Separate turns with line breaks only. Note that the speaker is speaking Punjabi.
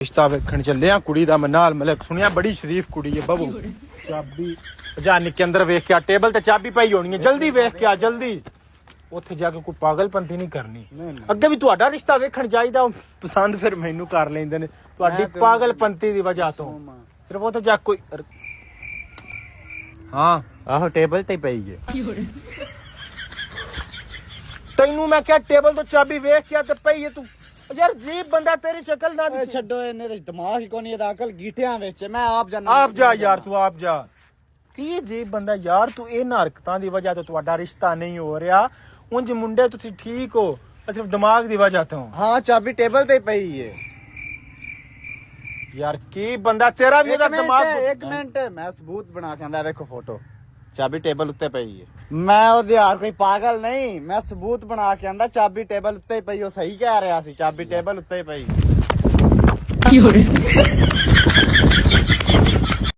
रिश्ता वेखण चले आ कुड़ी दा मैं नाल मतलब सुनिया बड़ी शरीफ कुड़ी है बबू चाबी जा निक्के अंदर वेख के आ टेबल ते चाबी पई होनी है जल्दी वेख के आ जल्दी ਉੱਥੇ ਜਾ ਕੇ ਕੋਈ ਪਾਗਲਪੰਤੀ ਨਹੀਂ ਕਰਨੀ ਅੱਗੇ ਵੀ ਤੁਹਾਡਾ ਰਿਸ਼ਤਾ ਵੇਖਣ ਜਾਈਦਾ ਪਸੰਦ ਫਿਰ ਮੈਨੂੰ ਕਰ ਲੈਂਦੇ ਨੇ ਤੁਹਾਡੀ ਪਾਗਲਪੰਤੀ ਦੀ ਵਜ੍ਹਾ ਤੋਂ ਸਿਰਫ ਉਹ ਤਾਂ ਜਾ ਕੋਈ ਹਾਂ ਆਹੋ ਟੇਬਲ ਤੇ ਪਈ ਹੈ ਤੈਨੂੰ ਮੈਂ ਕਿਹਾ ਟੇਬਲ ਤੋਂ ਚਾਬੀ ਵੇਖ ਕੇ ਤੇ ਪਈ ਹੈ ਤੂੰ ਯਾਰ ਜੀਬ ਬੰਦਾ ਤੇਰੀ ਸ਼ਕਲ ਨਾ
ਛੱਡੋ ਇਹਨੇ ਤੇ ਦਿਮਾਗ ਹੀ ਕੋਈ ਨਹੀਂ ਇਹਦਾ ਅਕਲ ਗੀਠਿਆਂ ਵਿੱਚ ਮੈਂ ਆਪ ਜਾਣਾ
ਆਪ ਜਾ ਯਾਰ ਤੂੰ ਆਪ ਜਾ ਕੀ ਜੀਬ ਬੰਦਾ ਯਾਰ ਤੂੰ ਇਹਨਾਂ ਹਰਕਤਾਂ ਦੀ ਵਜ੍ਹਾ ਤੋਂ ਤੁਹਾਡਾ ਰਿਸ਼ਤਾ ਨਹੀਂ ਹੋ ਰਿਹਾ ਉਂਝ ਮੁੰਡੇ ਤੁਸੀਂ ਠੀਕ ਹੋ ਸਿਰਫ ਦਿਮਾਗ ਦੀ ਵਜ੍ਹਾ ਤੋਂ
ਹਾਂ ਚਾਬੀ ਟੇਬਲ ਤੇ ਪਈ ਹੈ
ਯਾਰ ਕੀ ਬੰਦਾ ਤੇਰਾ ਵੀ ਉਹਦਾ ਦਿਮਾਗ
ਇੱਕ ਮਿੰਟ ਮੈਂ ਸਬੂਤ ਬਣਾ ਕੇ ਆਂਦਾ ਵੇਖੋ ਫੋਟੋ ਚਾਬੀ ਟੇਬਲ ਉੱਤੇ ਪਈ ਹੈ ਮੈਂ ਉਹਦੇ ਯਾਰ ਕੋਈ ਪਾਗਲ ਨਹੀਂ ਮੈਂ ਸਬੂਤ ਬਣਾ ਕੇ ਆਂਦਾ ਚਾਬੀ ਟੇਬਲ ਉੱਤੇ ਪਈ ਉਹ ਸਹੀ ਕਹਿ ਰਿਹਾ ਸੀ ਚਾਬੀ ਟੇਬਲ ਉੱਤੇ ਪਈ